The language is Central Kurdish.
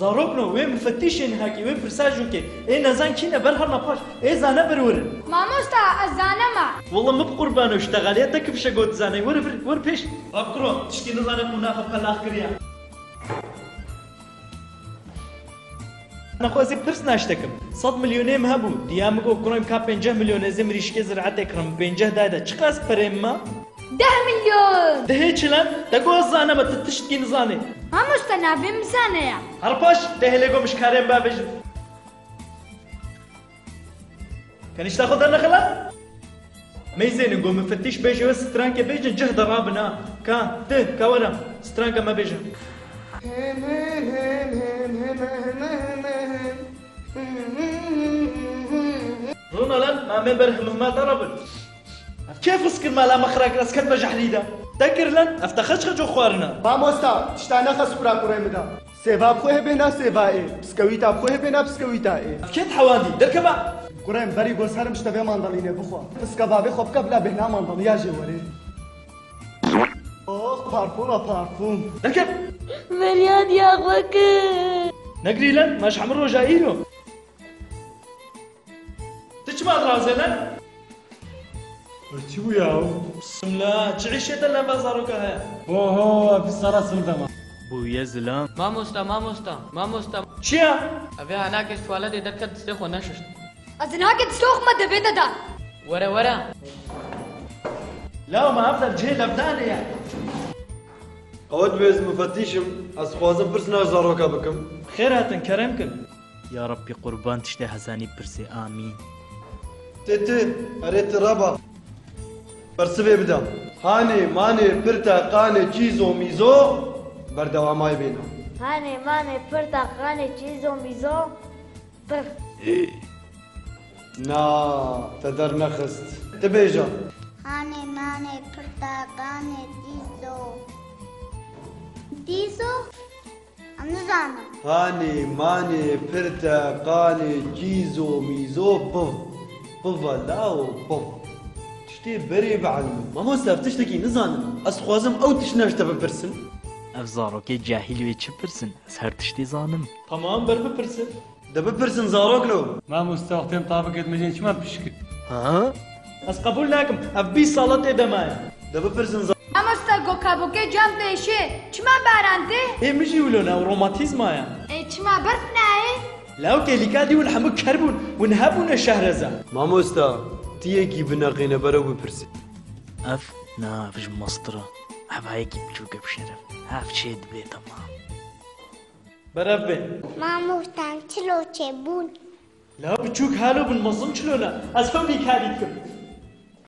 زاروكنا وين مفتشين هاكي وين برساجوكي ايه نزان كينا برها نباش ايه زانا برورن مامۆستا ئەزانەمە والله ما بقربانه اشتغل يا تكب شقوت زاني ور بيش ابكرو تشكي نزانك مناخب خلاخ كريا نخو ازي برس ناشتكم 100 مليون مهبو ديامكو كرويم كا 50 مليون ازي مريشكي زرعت اكرم 50 دادا چقاس بريما 10 مليون ده هيك لان تقول زانا ما تتشتكي نزاني مامۆستا نابێ مزانەیە هرباش ده ليقو مش كارين بابج كان يشتاخذ لنا خلا ما يزين نقول مفتش بيجي بس سترانكا بيجي جهد رابنا كان ته كورا سترانكا ما بيجي رونا لن ما مبره ما ضربن كيف اسكر مالا مخرج اسكت بجحليدا تذكر لن افتخرش خجو خوارنا مامۆستا تشتانە خەس کوڕە مدا سێوا بخۆی هەبێنا سێواێ پسکەویتا بخۆی هەبێنا پسکەویتاێ كيف حواندي دركبا کوڕێم بەری گۆسەرم شتە بێ ماندەڵینێ بخۆ پسکە بابێ خۆ بکە بلا بهنا ماندەڵیا ژێوەرێ ئۆخ پارفومە پارفوم دركب بەریان یاغوەکە نقري لن ماش حمر جايرو تجمع رازي لن چی بوویاو؟ بسم الله تعيشت لنا بازاروك هيا بۆهۆ ئەفیسەرە سوردەما بويا زلام مامۆستا چيا ئەبێ هەناکەش توالەتێ دەکەت دستێ خۆ نەششت ئەزناکە دستۆخمە دەبێتەدا وەرە لا ما افضل جهل ابداني يعني ئەوەت بێز مفتیشم ئەس خوازم پرس ناژاڕۆکە بکەم خير هاتن كرمكن يا ربي قربان تشتي هزاني برسي امين تێ ئەرێت ڕەبە بەرسبێ بدە هانێ مانێ پرتە قانێ چیزۆ میزۆ بەردەوامای بێنە هانێ مانێ پرتە قانێ چیزۆ میزۆ پر نا تە دەرنەخست دەبێژە هانێ مانێ پرتەقانێ دیزۆ ئەم نزانم هانێ مانێ پرتە قانێ چیزۆ میزۆ بڤە لاو بڤ تشتێ بەرێ بەعلم مامۆستا تشتێکی نزانم ئەس خوازم ئەو تشت ناشتە بپرسن افزاروكي جاهل ويتش برسن هر تشتي زانم تمام بر بپرسن دەبپرسن زارۆکلۆ مامۆستا وەختێم تابکەت مەژێن چمان پشکرد ها اس قبول لكم ابي صلاه دمايا دەبپرسن مامۆستا گۆکابۆکێ جام دێشێ چما بارانتێ ايه مجي ولونا وروماتيزمايا چما بەرف نایێ لاو كيليكادي ونحمك كربون ونهبون شهرزا مامۆستا تیەکی بنەقینە بەرەو بپرسێ اف نافج مسطرة حبايكي بجوك بشرف هاف شيد بيتا ما بربي مامۆستان چلۆ چێ بوون لا بجوك هالو بالمظلم شلونا از فمي كاريكم